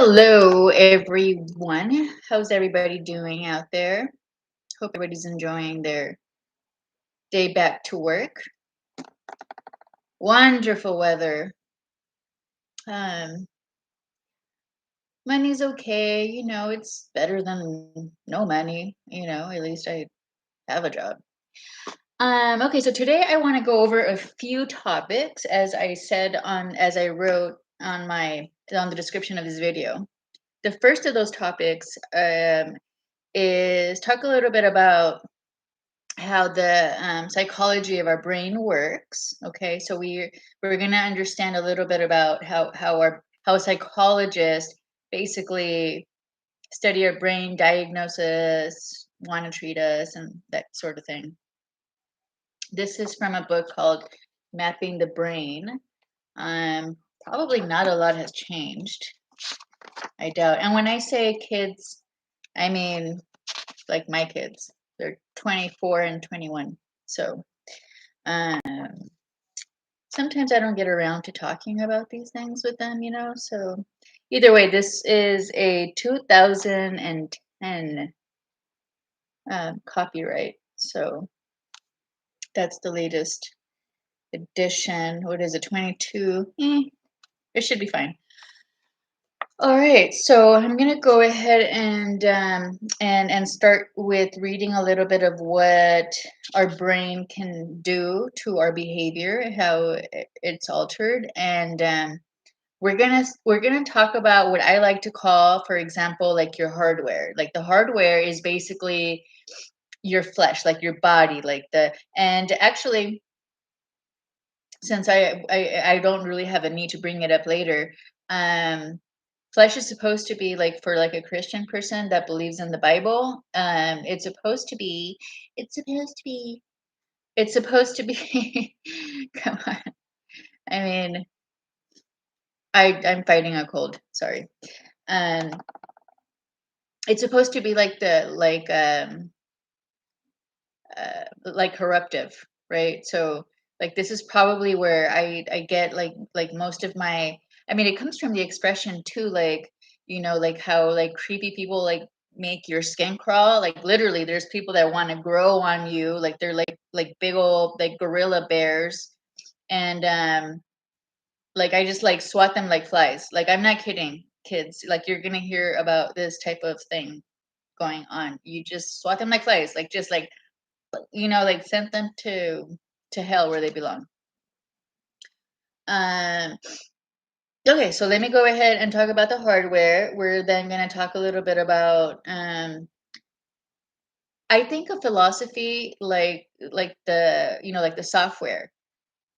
Hello, everyone. How's everybody doing out there? Hope everybody's enjoying their day back to work. Wonderful weather. Um, Money's okay. It's better than no money. At least I have a job. Okay, so today I want to go over a few topics, as I said as I wrote on the description of this video. The first of those topics is talk a little bit about how the psychology of our brain works. Okay, so we're going to understand a little bit about how a psychologist basically study our brain, diagnose us, want to treat us, and that sort of thing. This is from a book called Mapping the Brain. Probably not a lot has changed, I doubt. And when I say kids, I mean like my kids. They're 24 and 21. So um, sometimes I don't get around to talking about these things with them, So either way, this is a 2010 copyright. So that's the latest edition. What is it, 22? It should be fine. All right, so I'm gonna go ahead and start with reading a little bit of what our brain can do to our behavior, how it's altered, and we're gonna talk about what I like to call, for example, like your hardware. Like the hardware is basically your flesh, like your body, and actually, since I don't really have a need to bring it up later. Flesh is supposed to be like for like a Christian person that believes in the Bible. It's supposed to be. Come on. I mean, I'm fighting a cold. Sorry. Um, it's supposed to be like corruptive, right? So like this is probably where I get like most of my. I mean, it comes from the expression too, like like how like creepy people like make your skin crawl. Like literally, there's people that want to grow on you, like they're like big old like gorilla bears, and like I just like swat them like flies. Like I'm not kidding, kids. Like you're gonna hear about this type of thing going on. You just swat them like flies, like just like sent them to hell where they belong. Um, okay, so let me go ahead and talk about the hardware. We're then going to talk a little bit about. I think of philosophy like the software.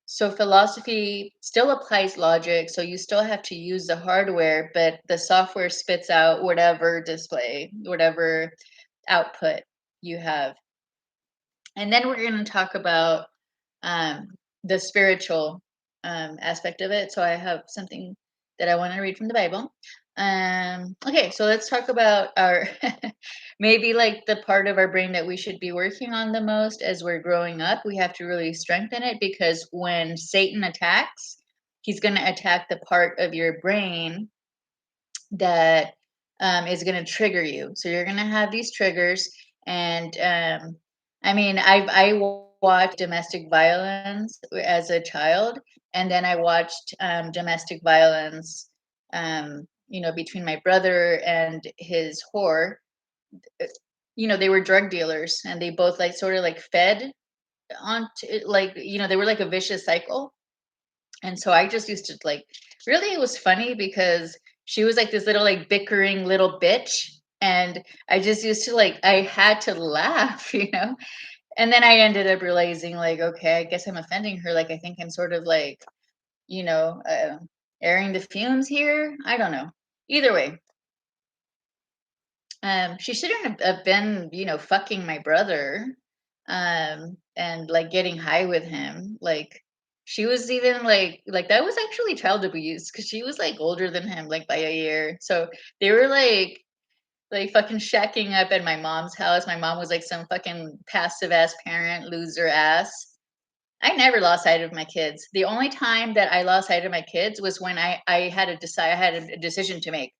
So philosophy still applies logic, so you still have to use the hardware, but the software spits out whatever output you have. And then we're going to talk about um, the spiritual aspect of it. So I have something that I want to read from the Bible. Okay, so let's talk about our maybe like the part of our brain that we should be working on the most as we're growing up. We have to really strengthen it because when Satan attacks, he's going to attack the part of your brain that is going to trigger you. So you're going to have these triggers, and I mean, I watched domestic violence as a child, and then I watched domestic violence, between my brother and his whore. They were drug dealers, and they both like sort of like fed onto it, like they were like a vicious cycle. And so I just used to like, really, it was funny because she was like this little like bickering little bitch. And I just used to like, I had to laugh, And then I ended up realizing like, okay, I guess I'm offending her. Like, I think I'm sort of like, you know, uh, airing the fumes here. I don't know. Either way, she shouldn't have been, fucking my brother, and like getting high with him. Like she was even like that was actually child abuse because she was like older than him, like by a year. So they were like fucking shacking up at my mom's house. My mom was like some fucking passive ass parent, loser ass. I never lost sight of my kids. The only time that I lost sight of my kids was when I had a decision to make.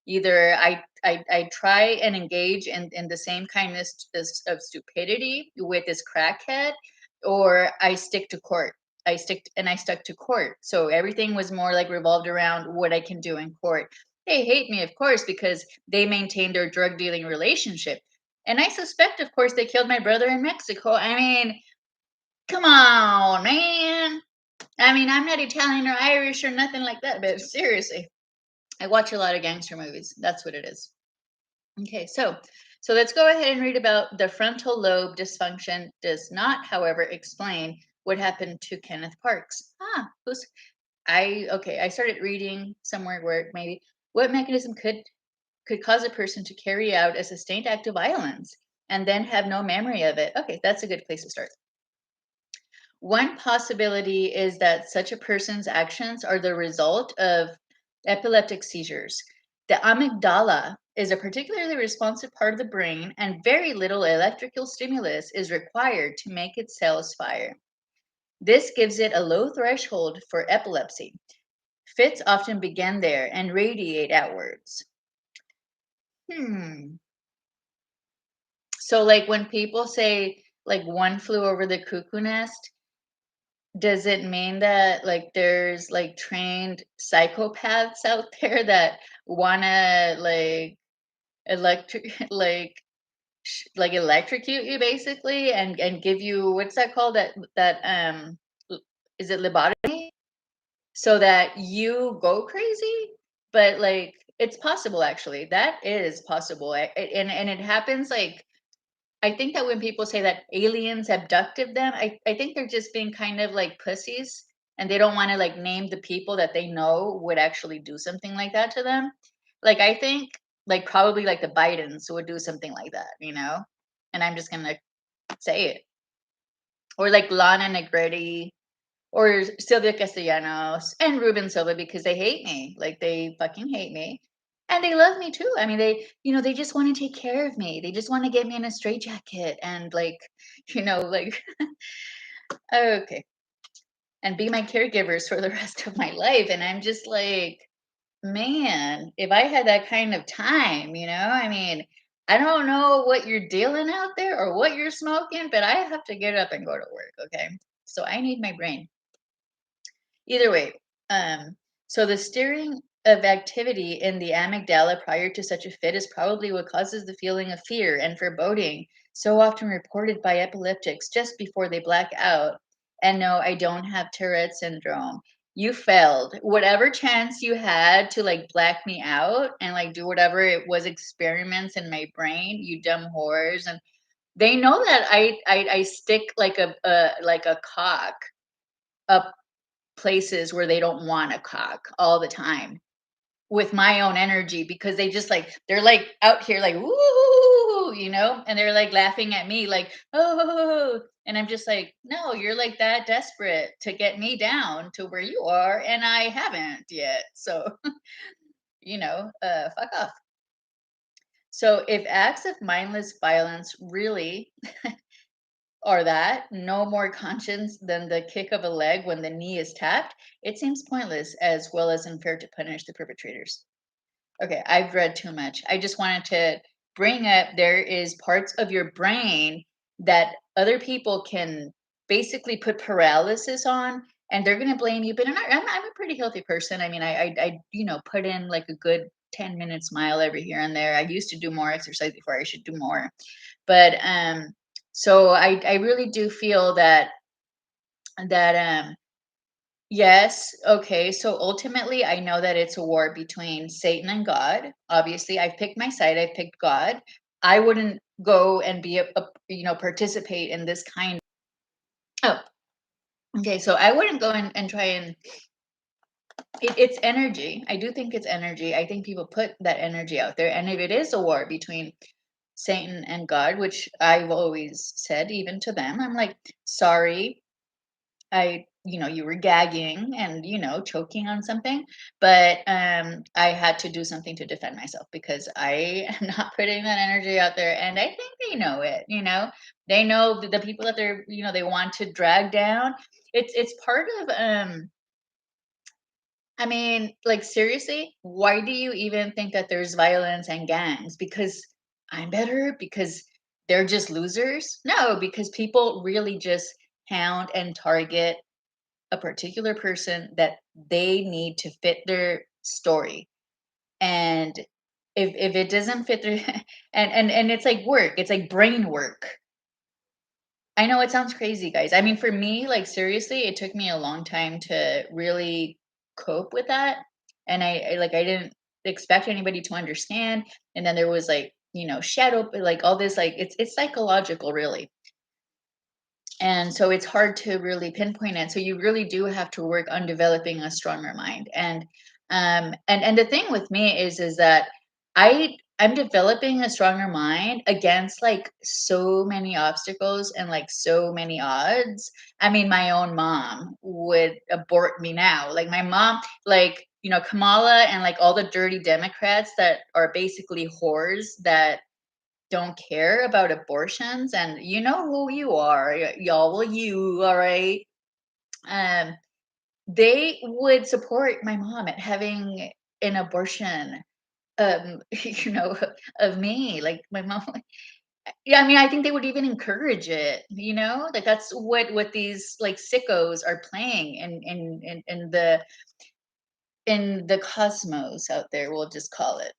Either I try and engage in the same kindness of stupidity with this crackhead, or I stick to court. I stuck to court. So everything was more like revolved around what I can do in court. They hate me, of course, because they maintained their drug dealing relationship. And I suspect, of course, they killed my brother in Mexico. I mean, come on, man. I mean, I'm not Italian or Irish or nothing like that, but seriously, I watch a lot of gangster movies. That's what it is. Okay, so let's go ahead and read about the frontal lobe dysfunction does not, however, explain what happened to Kenneth Parks. Who's I started reading somewhere where maybe what mechanism could cause a person to carry out a sustained act of violence and then have no memory of it. Okay, that's a good place to start. One possibility is that such a person's actions are the result of epileptic seizures. The amygdala is a particularly responsive part of the brain, and very little electrical stimulus is required to make its cells fire. This gives it a low threshold for epilepsy. Fits often begin there and radiate outwards. Hmm. So, like when people say, like, one flew over the cuckoo nest, does it mean that, like, there's, like, trained psychopaths out there that wanna, like, electric like, electrocute you basically and give you what's that called? L is it lobotomy? So that you go crazy? But, like, it's possible, actually. That is possible, and it happens, like, I think that when people say that aliens abducted them, I think they're just being kind of like pussies, and they don't want to like name the people that they know would actually do something like that to them. Like I think like probably like the Bidens would do something like that, you know? And I'm just gonna say it. Or like Lana Negretti or Sylvia Castellanos and Ruben Silva because they hate me. Like they fucking hate me. And they love me too. I mean, they just want to take care of me. They just want to get me in a straitjacket and like, like okay, and be my caregivers for the rest of my life. And I'm just like, man, if I had that kind of time, I mean, I don't know what you're dealing out there or what you're smoking, but I have to get up and go to work. Okay. So I need my brain. Either way, so the steering of activity in the amygdala prior to such a fit is probably what causes the feeling of fear and foreboding, so often reported by epileptics just before they black out. And no, I don't have Tourette syndrome. You failed. Whatever chance you had to like black me out and like do whatever it was experiments in my brain, you dumb whores. And they know that I stick like a cock up places where they don't want a cock all the time with my own energy because they're like out here like woo, and they're like laughing at me like oh, and I'm just like no, you're like that desperate to get me down to where you are and I haven't yet, so fuck off. So if acts of mindless violence really or that, no more conscience than the kick of a leg when the knee is tapped, it seems pointless as well as unfair to punish the perpetrators. Okay, I've read too much. I just wanted to bring up there is parts of your brain that other people can basically put paralysis on and they're going to blame you. But I'm a pretty healthy person. I mean, I put in like a good 10 minutes mile every here and there. I used to do more exercise before I should do more. But so I really do feel that yes, okay, so ultimately I know that it's a war between Satan and God. Obviously, I've picked my side, I've picked God. I wouldn't go and be participate in this kind. Oh, okay, so I wouldn't go and try and it's energy. I do think it's energy. I think people put that energy out there. And if it is a war between Satan and God, which I've always said, even to them, I'm like, sorry, you were gagging and, choking on something, but I had to do something to defend myself because I am not putting that energy out there. And I think they know it, they know the people that they want to drag down. It's part of, I mean, like, seriously, why do you even think that there's violence and gangs? Because I'm better? Because they're just losers? No, because people really just hound and target a particular person that they need to fit their story. And if it doesn't fit their and it's like work, it's like brain work. I know it sounds crazy, guys. I mean, for me, like seriously, it took me a long time to really cope with that. And I didn't expect anybody to understand. And then there was like, shadow, like all this, like it's psychological, really. And so it's hard to really pinpoint it. So you really do have to work on developing a stronger mind. And the thing with me is that I'm developing a stronger mind against like so many obstacles and like so many odds. I mean, my own mom would abort me now. Like my mom, like, Kamala and like all the dirty Democrats that are basically whores that don't care about abortions, and you know who you are, y'all. Well, you all right? Um, they would support my mom at having an abortion. You know, of me, like my mom. Yeah, I mean, I think they would even encourage it. Like that's what these like sickos are playing in the cosmos out there. We'll just call it.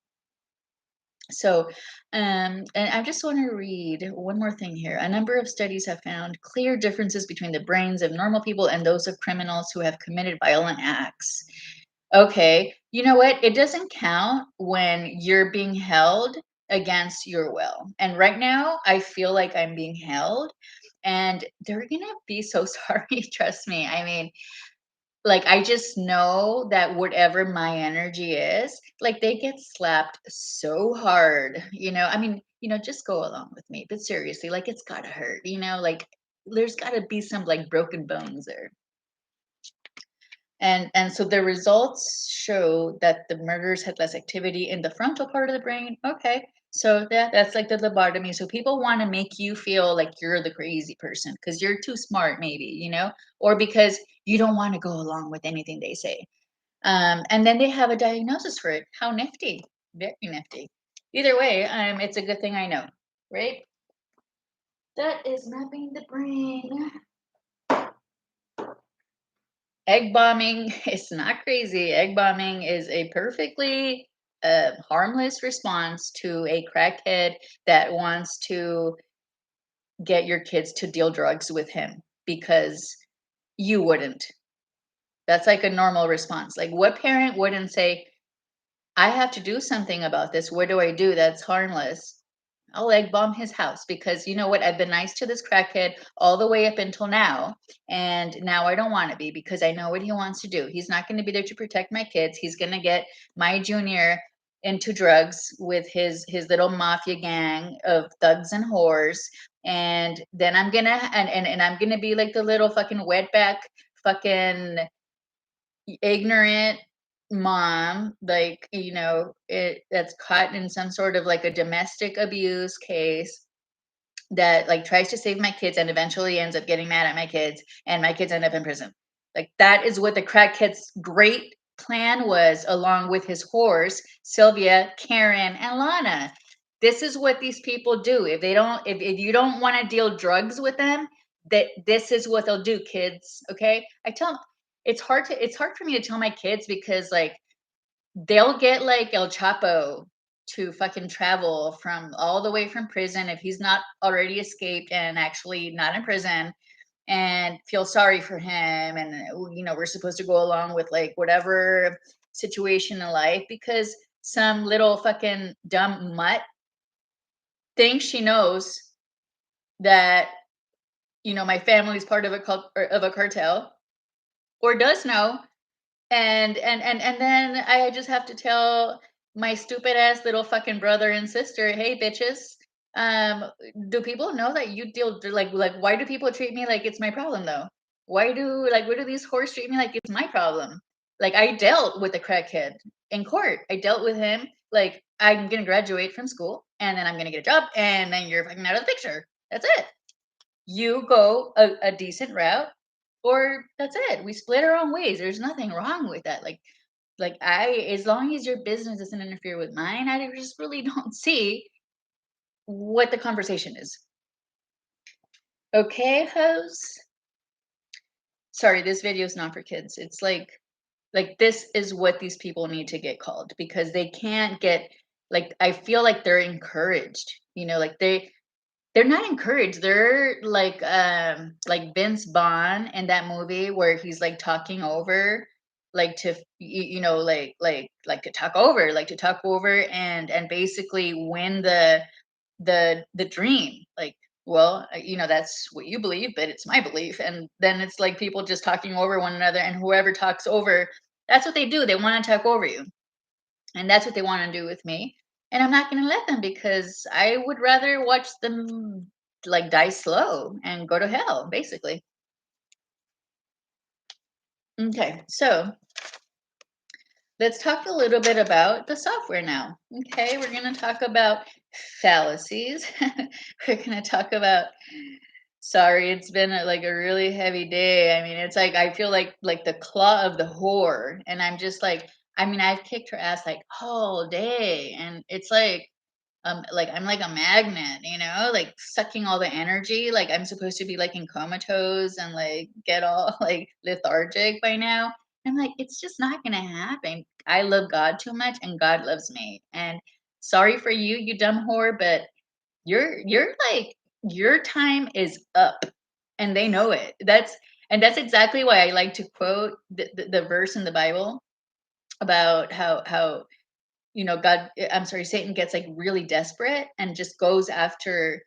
So, and I just want to read one more thing here. A number of studies have found clear differences between the brains of normal people and those of criminals who have committed violent acts. Okay, you know what? It doesn't count when you're being held against your will. And right now, I feel like I'm being held, and they're gonna be so sorry. Trust me. I mean, like, I just know that whatever my energy is, like, they get slapped so hard, I mean, just go along with me, but seriously, like, it's gotta hurt, like, there's gotta be some, like, broken bones there. And so the results show that the murders had less activity in the frontal part of the brain. Okay. So that's like the lobotomy. So people want to make you feel like you're the crazy person because you're too smart, maybe, or because you don't want to go along with anything they say. And then they have a diagnosis for it. How nifty. Very nifty. Either way, it's a good thing I know, right? That is mapping the brain. Egg bombing is not crazy. Egg bombing is a perfectly harmless response to a crackhead that wants to get your kids to deal drugs with him because you wouldn't. That's like a normal response. Like, what parent wouldn't say, I have to do something about this. What do I do that's harmless? I'll egg bomb his house because you know what? I've been nice to this crackhead all the way up until now. And now I don't want to be because I know what he wants to do. He's not going to be there to protect my kids. He's going to get my junior into drugs with his little mafia gang of thugs and whores. And then I'm gonna and I'm gonna be like the little fucking wetback fucking ignorant mom, like, that's caught in some sort of like a domestic abuse case that like tries to save my kids and eventually ends up getting mad at my kids and my kids end up in prison. Like that is what the crackhead's great plan was, along with his horse, Sylvia, Karen, and Lana. This is what these people do. If you don't want to deal drugs with them, that this is what they'll do, kids. Okay. I tell them it's hard for me to tell my kids because like they'll get like El Chapo to fucking travel from all the way from prison if he's not already escaped and actually not in prison, and feel sorry for him, and we're supposed to go along with like whatever situation in life because some little fucking dumb mutt thinks she knows that my family's part of a cartel, or does know. And then I just have to tell my stupid ass little fucking brother and sister, hey bitches, um, do people know that you deal like why do people treat me like it's my problem though? Why do these whores treat me like it's my problem? Like I dealt with the crackhead in court. I dealt with him like I'm gonna graduate from school and then I'm gonna get a job and then you're fucking out of the picture. That's it. You go a decent route, or that's it. We split our own ways. There's nothing wrong with that. Like Like, as long as your business doesn't interfere with mine, I just really don't see what the conversation is. Okay, host. Sorry, this video is not for kids. It's like this is what these people need to get called because they can't get, like, I feel like they're encouraged. Like they're not encouraged. They're like Vince Vaughn in that movie where he's like talking over, like to to talk over and basically win the dream. Like, well, that's what you believe, but it's my belief. And then it's like people just talking over one another, and whoever talks over, that's what they do. They want to talk over you. And that's what they want to do with me. And I'm not going to let them because I would rather watch them like die slow and go to hell, basically. Okay, so let's talk a little bit about the software now. Okay, we're going to talk about fallacies. We're going to talk about, sorry, it's been like a really heavy day. I mean, it's like I feel like the claw of the whore, and I'm just like, I mean, I've kicked her ass like all day, and it's like I'm like a magnet, like sucking all the energy. Like I'm supposed to be like in comatose and like get all like lethargic by now. I'm like, it's just not gonna happen. I love God too much, and God loves me. And sorry for you, you dumb whore, but you're like, your time is up, and they know it. That's exactly why I like to quote the verse in the Bible about how God, I'm sorry, Satan gets like really desperate and just goes after,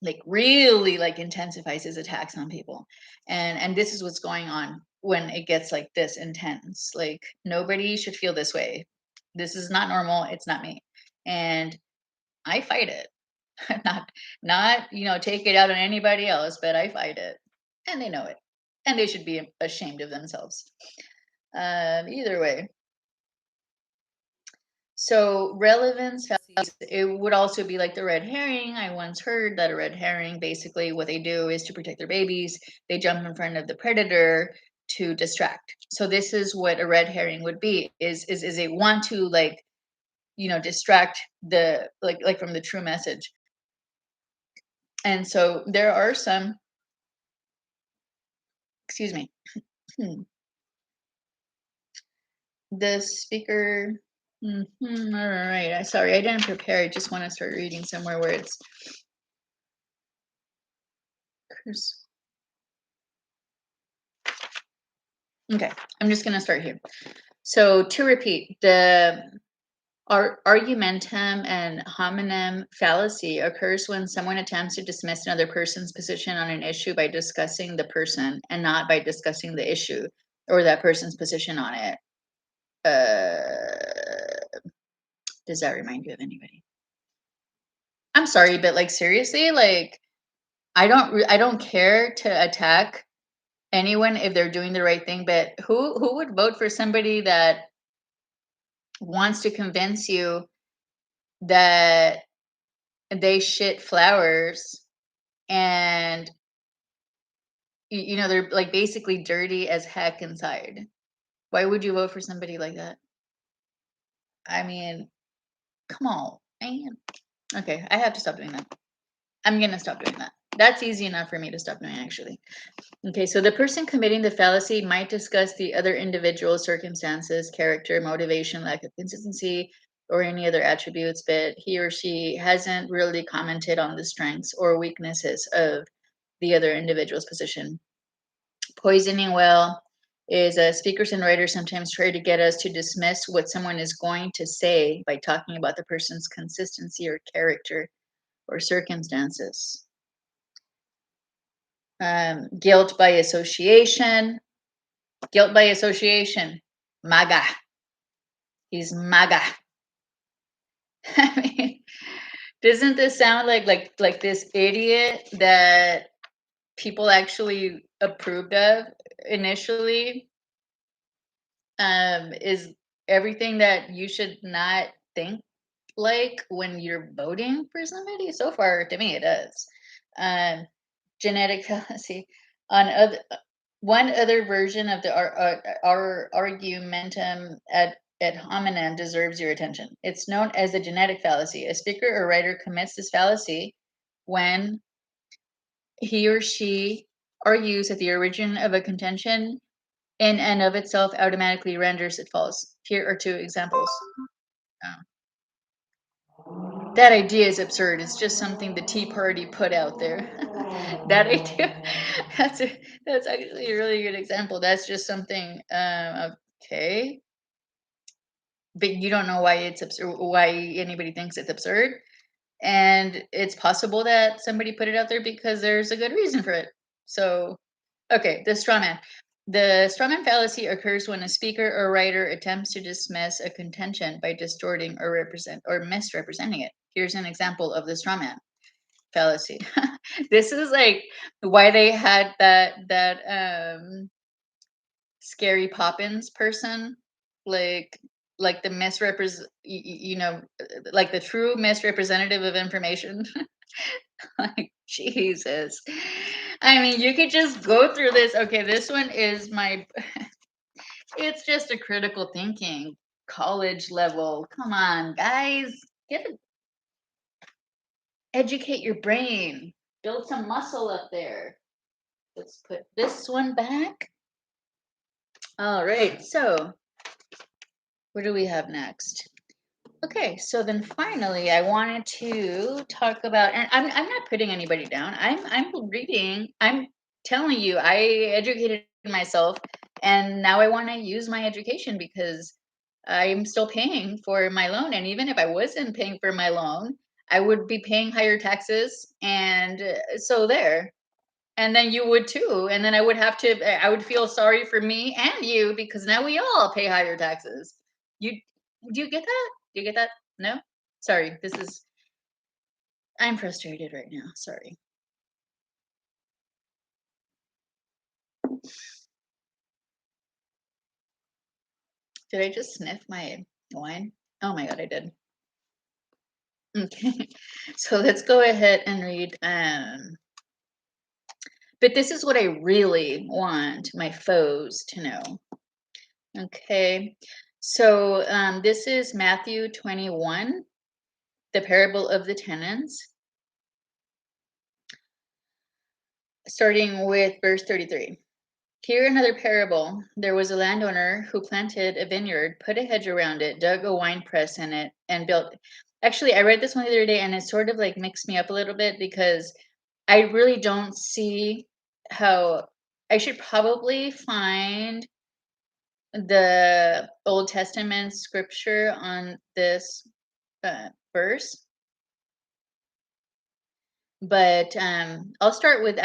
like really like intensifies his attacks on people. And this is what's going on when it gets like this intense. Like nobody should feel this way. This is not normal. It's not me. And I fight it. Not take it out on anybody else, but I fight it. And they know it. And they should be ashamed of themselves. Either way. So relevance fallacies, it would also be like the red herring. I once heard that a red herring, basically what they do is to protect their babies, they jump in front of the predator to distract. So this is what a red herring would be, is they want to like, distract the like from the true message. And so there are some, excuse me, the speaker. All right. Sorry, I didn't prepare. I just want to start reading somewhere where it's okay, I'm just going to start here. So to repeat, the argumentum and hominem fallacy occurs when someone attempts to dismiss another person's position on an issue by discussing the person and not by discussing the issue or that person's position on it. Does that remind you of anybody? I'm sorry, but like seriously, like I don't care to attack anyone if they're doing the right thing, but who would vote for somebody that wants to convince you that they shit flowers and they're like basically dirty as heck inside? Why would you vote for somebody like that? I mean, come on, man. Okay, I have to stop doing that. I'm gonna stop doing that. That's easy enough for me to stop doing, actually. Okay, so the person committing the fallacy might discuss the other individual circumstances, character, motivation, lack of consistency, or any other attributes, but he or she hasn't really commented on the strengths or weaknesses of the other individual's position. Poisoning well is speakers and writers sometimes try to get us to dismiss what someone is going to say by talking about the person's consistency or character or circumstances. Guilt by association. Guilt by association. MAGA. He's MAGA. I mean, doesn't this sound like this idiot that people actually approved of initially? Is everything that you should not think like when you're voting for somebody? So far, to me, it does. Um, Genetic fallacy on other. One other version of the argumentum ad hominem deserves your attention. It's known as the genetic fallacy. A speaker or writer commits this fallacy when he or she argues that the origin of a contention in and of itself automatically renders it false. Here are two examples. That idea is absurd. It's just something the Tea Party put out there. That idea, that's that's actually a really good example. That's just something. Okay, but you don't know why it's absurd. Why anybody thinks it's absurd, and it's possible that somebody put it out there because there's a good reason for it. So, okay, the straw man. The straw man fallacy occurs when a speaker or writer attempts to dismiss a contention by distorting or misrepresenting it. Here's an example of the straw man fallacy. This is like why they had that Scary Poppins person, like like the like the true misrepresentative of information. Like Jesus. I mean, you could just go through this. Okay, this one is my it's just a critical thinking college level. Come on, guys. Educate your brain. Build some muscle up there. Let's put this one back. All right. So, what do we have next? Okay, so then finally, I wanted to talk about, and I'm not putting anybody down. I'm reading. I'm telling you, I educated myself, and now I want to use my education because I'm still paying for my loan. And even if I wasn't paying for my loan, I would be paying higher taxes, and so there. And then you would too. And then I would feel sorry for me and you because now we all pay higher taxes. You, do you get that? Do you get that? No? Sorry. I'm frustrated right now. Sorry. Did I just sniff my wine? Oh my God, I did. Okay. So let's go ahead and read. But this is what I really want my foes to know. Okay. So this is Matthew 21, the parable of the tenants, starting with verse 33. Here another parable. There was a landowner who planted a vineyard, put a hedge around it, dug a wine press in it, and built. Actually, I read this one the other day and it sort of like mixed me up a little bit because I really don't see how I should probably find the Old Testament scripture on this verse. But I'll start with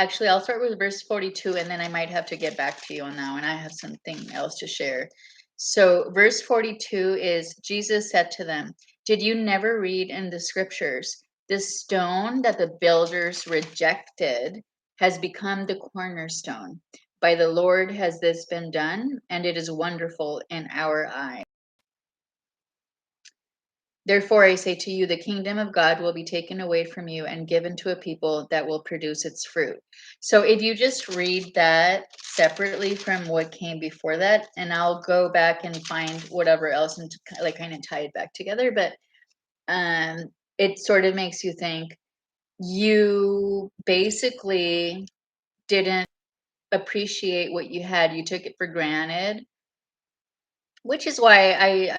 verse 42 and then I might have to get back to you on that one. I have something else to share. So verse 42 is Jesus said to them, "Did you never read in the scriptures, the stone that the builders rejected has become the cornerstone. By the Lord has this been done, and it is wonderful in our eyes. Therefore, I say to you, the kingdom of God will be taken away from you and given to a people that will produce its fruit." So, if you just read that separately from what came before that, and I'll go back and find whatever else and like kind of tie it back together, but um, it sort of makes you think you basically didn't appreciate what you had. You took it for granted, which is why I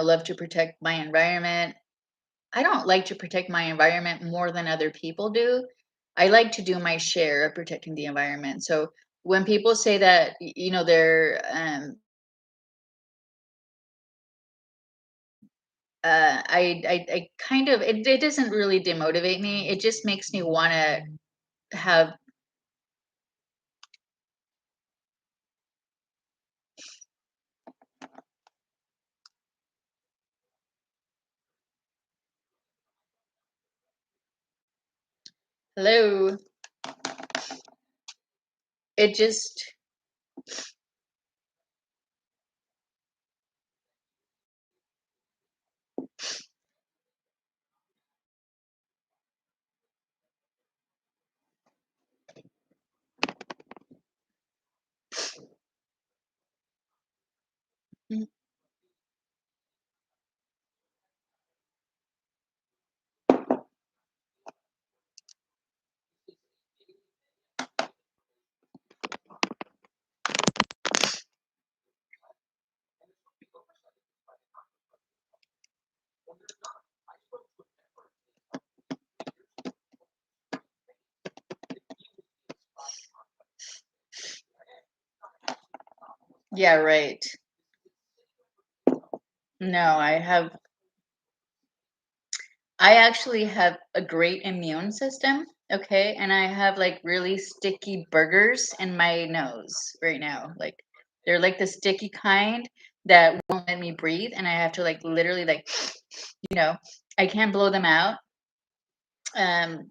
love to protect my environment. I don't like to protect my environment more than other people do. I like to do my share of protecting the environment. So when people say that, they're, I kind of, it doesn't really demotivate me. It just makes me want to have, hello, it just, Mhm. Yeah, right. No, I actually have a great immune system, okay? And I have like really sticky burgers in my nose right now. Like they're like the sticky kind that won't let me breathe, and I have to like literally like you know, I can't blow them out um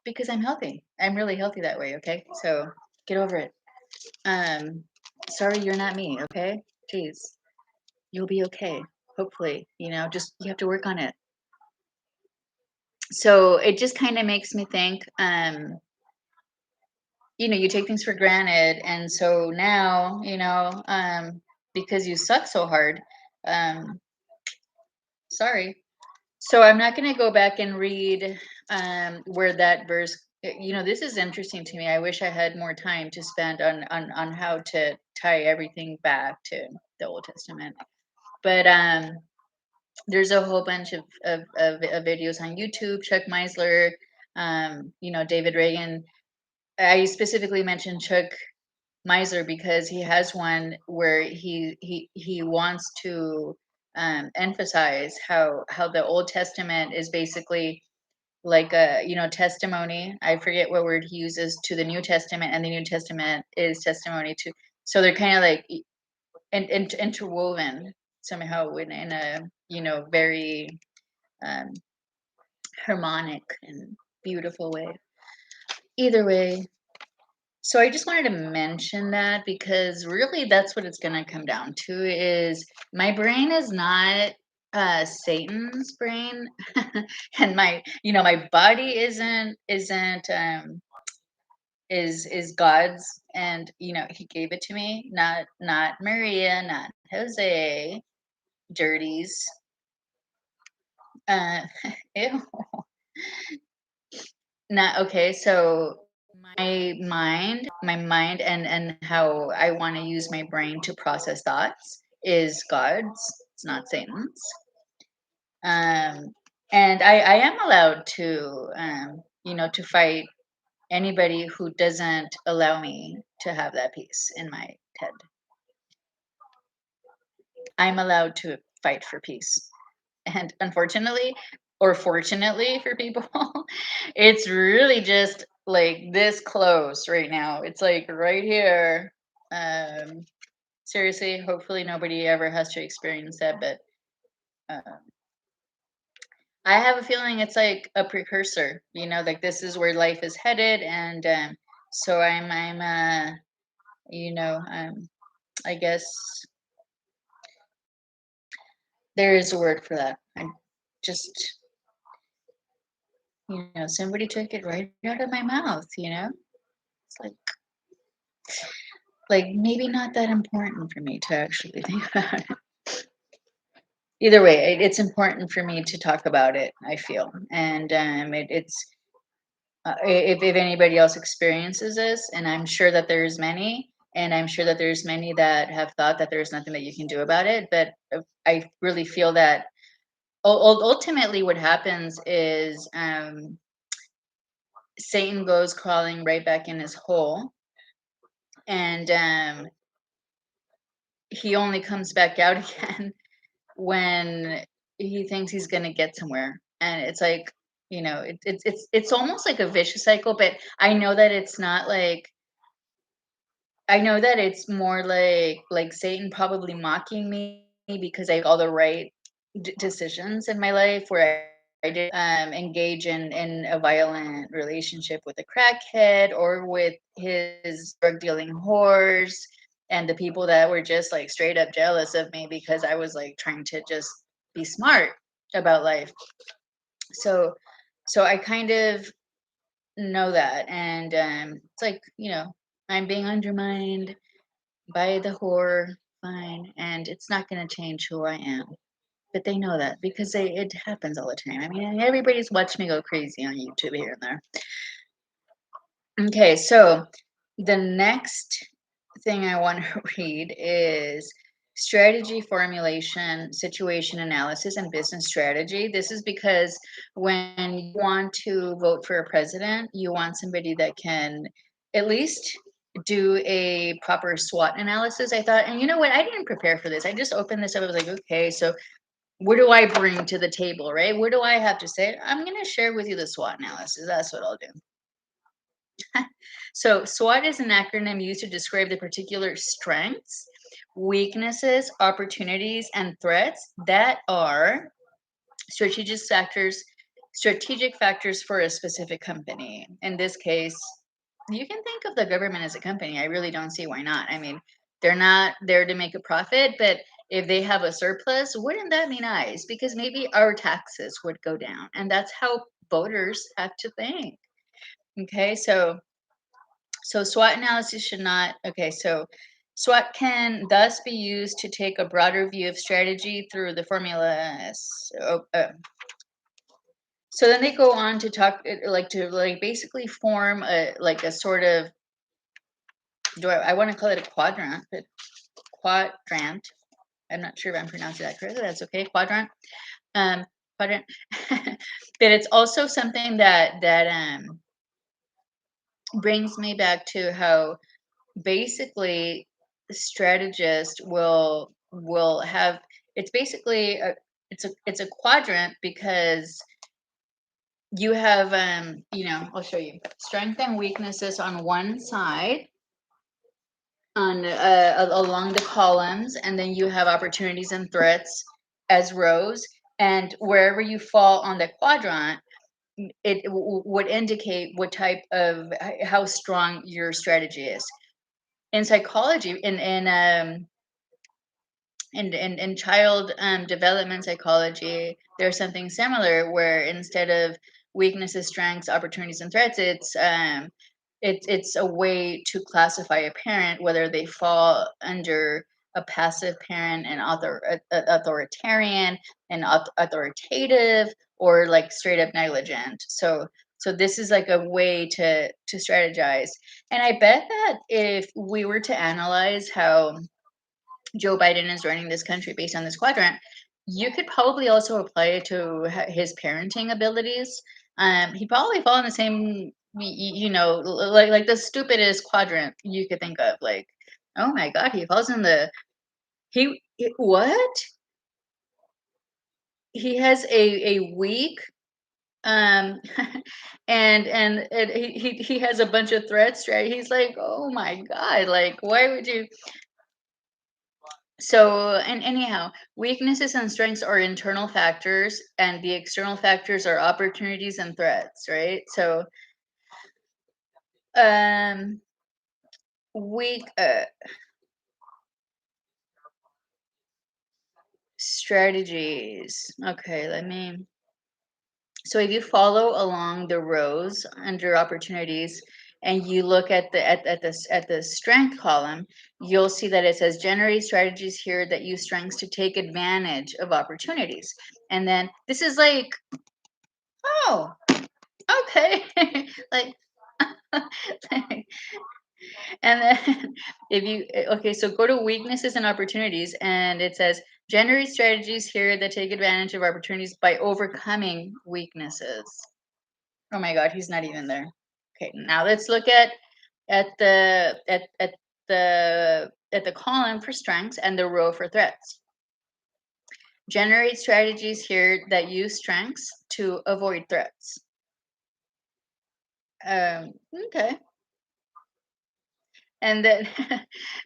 because I'm healthy. I'm really healthy that way, okay? So get over it. Um sorry you're not me, okay? Jeez. You'll be okay. Hopefully, just you have to work on it. So it just kind of makes me think you take things for granted, and so now because you suck so hard. um Sorry. So I'm not going to go back and read where that verse. This is interesting to me. I wish I had more time to spend on how to tie everything back to the Old Testament. But there's a whole bunch of videos on YouTube. Chuck Meisler, David Reagan. I specifically mentioned Chuck Miser because he has one where he wants to emphasize how the Old Testament is basically like a testimony. I forget what word he uses to the New Testament, and the New Testament is testimony to. So they're kind of like interwoven somehow in a very um, harmonic and beautiful way. Either way, so I just wanted to mention that because really that's what it's going to come down to is my brain is not Satan's brain and my body isn't is God's, and he gave it to me, not Maria, not Jose, dirties. uh Ew. Not okay. So my mind and how I want to use my brain to process thoughts is God's. It's not Satan's. Um, and I am allowed to to fight anybody who doesn't allow me to have that peace in my head. I'm allowed to fight for peace. And unfortunately, or fortunately for people, it's really just like this close right now. It's like right here. Um, Seriously, hopefully nobody ever has to experience that, but uh, I have a feeling it's like a precursor. Like this is where life is headed, and so you know, um, I guess there is a word for that. I just, somebody took it right out of my mouth. It's like maybe not that important for me to actually think about it. Either way, it's important for me to talk about it, I feel. And it's if anybody else experiences this, and I'm sure that there's many, and I'm sure that there's many that have thought that there's nothing that you can do about it, but I really feel that ultimately what happens is Satan goes crawling right back in his hole, and he only comes back out again when he thinks he's gonna get somewhere. And it's like, it's almost like a vicious cycle, but I know that it's more like Satan probably mocking me because I make all the right decisions in my life where I did engage in a violent relationship with a crackhead or with his drug dealing whores, and the people that were just like straight up jealous of me because I was like trying to just be smart about life. So I kind of know that, and it's like I'm being undermined by the whore fine, and it's not going to change who I am. But they know that because it happens all the time. I mean, everybody's watched me go crazy on YouTube here and there. Okay, so the next thing I want to read is strategy formulation, situation analysis, and business strategy. This is because when you want to vote for a president, you want somebody that can at least do a proper SWOT analysis. I thought, and you know what? I didn't prepare for this. I just opened this up. I was like, okay, so what do I bring to the table, right? What do I have to say? I'm going to share with you the SWOT analysis. That's what I'll do. So SWOT is an acronym used to describe the particular strengths, weaknesses, opportunities, and threats that are strategic factors, strategic factors for a specific company. In this case, you can think of the government as a company. I really don't see why not. I mean, they're not there to make a profit, but if they have a surplus, wouldn't that be nice? Because maybe our taxes would go down. And that's how voters have to think. Okay, so SWOT analysis should not, okay, so SWOT can thus be used to take a broader view of strategy through the formula. So then they go on to talk, to basically form a sort of, I want to call it a quadrant, but quadrant. I'm not sure if I'm pronouncing that correctly. That's okay. Um, quadrant. But it's also something that brings me back to how basically the strategist will have, it's basically it's a quadrant because you have I'll show you strength and weaknesses on one side on along the columns, and then you have opportunities and threats as rows, and wherever you fall on the quadrant, it would indicate what type of how strong your strategy is. In psychology, in child development psychology, there's something similar where instead of weaknesses, strengths, opportunities, and threats, it's a way to classify a parent, whether they fall under a passive parent, an authoritarian, an authoritative, or like straight up negligent. So this is like a way to strategize. And I bet that if we were to analyze how Joe Biden is running this country based on this quadrant, you could probably also apply it to his parenting abilities. He probably fall in the same, like the stupidest quadrant you could think of. Like, oh my God, he falls in the what? He has a weak um he has a bunch of threats, right? He's like, oh my God, like why would you? So, and anyhow, weaknesses and strengths are internal factors, and the external factors are opportunities and threats, right? So, um, weak strategies. Okay, let me. So, if you follow along the rows under opportunities, and you look at the strength column, you'll see that it says generate strategies here that use strengths to take advantage of opportunities. And then this is like, oh, okay. Like, and then if you, okay, so go to weaknesses and opportunities, and it says generate strategies here that take advantage of opportunities by overcoming weaknesses. Oh my God, he's not even there. Okay, now let's look at the at the column for strengths and the row for threats. Generate strategies here that use strengths to avoid threats. Okay. And then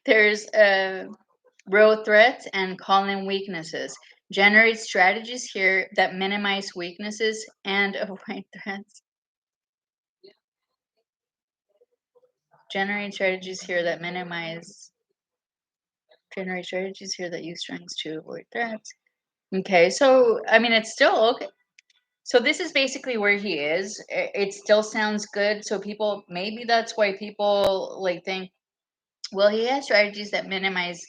there's row threats and column weaknesses. Generate strategies here that minimize weaknesses and avoid threats. Generate strategies here that generate strategies here that use strengths to avoid threats. Okay, so I mean, it's still okay. So this is basically where he is. It still sounds good. So people, maybe that's why people like think, well, he has strategies that minimize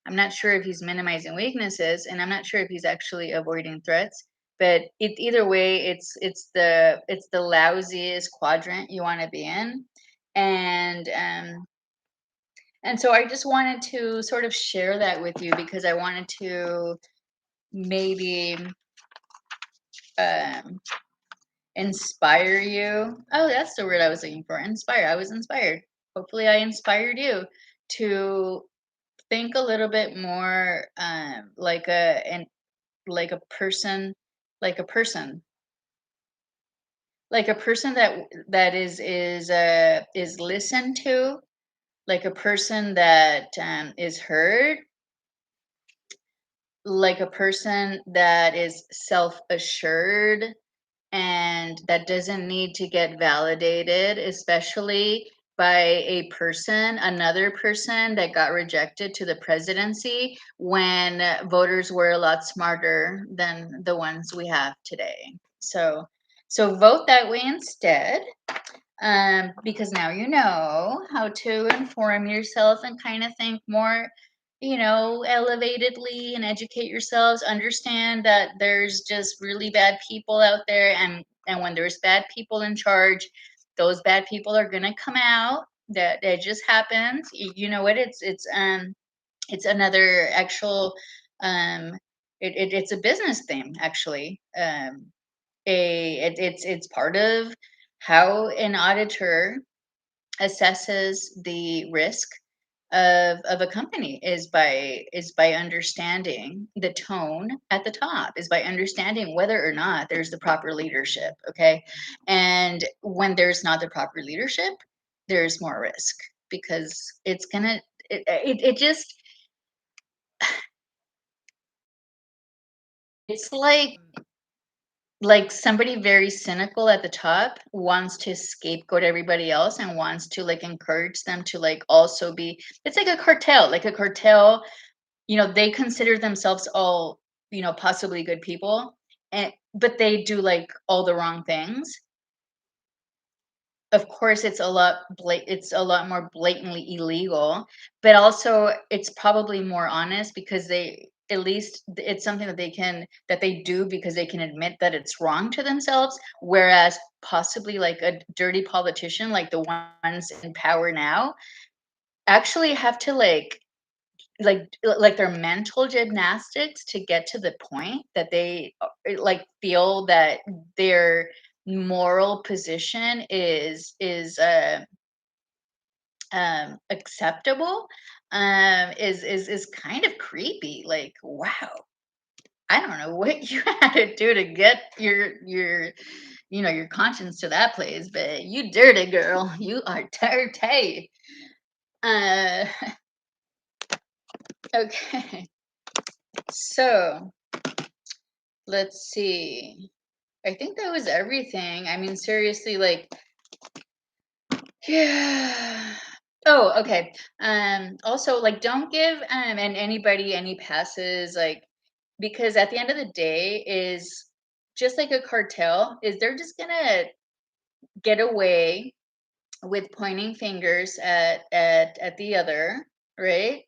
I'm not sure if he's minimizing weaknesses, and I'm not sure if he's actually avoiding threats. But either way, it's the lousiest quadrant you want to be in, and so I just wanted to sort of share that with you because I wanted to maybe um, inspire you. Oh, that's the word I was looking for. Inspire. I was inspired. Hopefully, I inspired you to think a little bit more like a person, like a person, like a person that is listened to, like a person that is heard, like a person that is self-assured and that doesn't need to get validated, especially by another person that got rejected to the presidency when voters were a lot smarter than the ones we have today. So vote that way instead, because now you know how to inform yourself and kind of think more, elevatedly and educate yourselves. Understand that there's just really bad people out there, and when there's bad people in charge, those bad people are gonna come out. That just happens. You know what? It's another actual um it's a business thing actually. It's part of how an auditor assesses the risk of a company is by understanding the tone at the top, is by understanding whether or not there's the proper leadership. Okay, and when there's not the proper leadership, there's more risk because it just it's like somebody very cynical at the top wants to scapegoat everybody else and wants to like encourage them to like also be. It's like a cartel, they consider themselves all, possibly good people, but they do like all the wrong things. Of course, it's a lot more blatantly illegal, but also it's probably more honest because at least it's something that they do because they can admit that it's wrong to themselves, whereas possibly like a dirty politician, like the ones in power now, actually have to like their mental gymnastics to get to the point that they like feel that their moral position is acceptable, is kind of creepy. Like, wow, I don't know what you had to do to get your conscience to that place, but you dirty girl, you are dirty. uh okay, so let's see. I think that was everything. I mean, seriously, like, yeah. Oh, okay. Also, like, don't give and anybody any passes, like, because at the end of the day, is just like a cartel, is they're just gonna get away with pointing fingers at the other, right?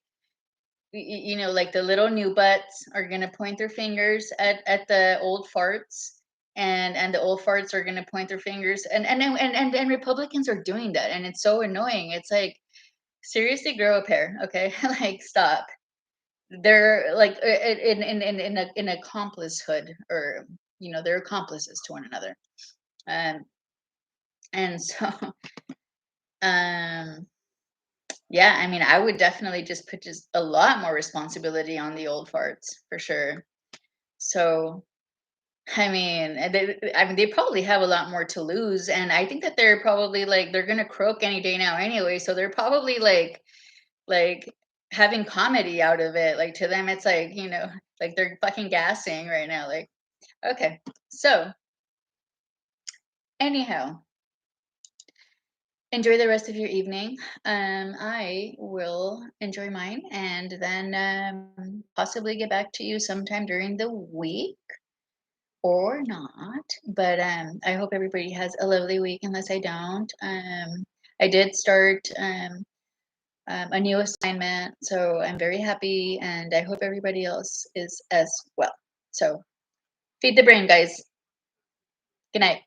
Like the little new butts are gonna point their fingers at the old farts, and the old farts are gonna point their fingers, and Republicans are doing that, and it's so annoying. It's like, seriously, grow a pair, okay? Like, stop. They're like in accomplicehood, or they're accomplices to one another, um, and so um yeah, I mean, I would definitely just put just a lot more responsibility on the old farts for sure. So, I mean, they probably have a lot more to lose, and I think that they're probably like they're gonna croak any day now anyway. So they're probably like having comedy out of it. Like, to them, it's like, like they're fucking gassing right now. Like, okay, so anyhow, enjoy the rest of your evening. I will enjoy mine and then possibly get back to you sometime during the week or not. But I hope everybody has a lovely week, unless I don't. I did start. a new assignment. So I'm very happy, and I hope everybody else is as well. So feed the brain, guys. Good night.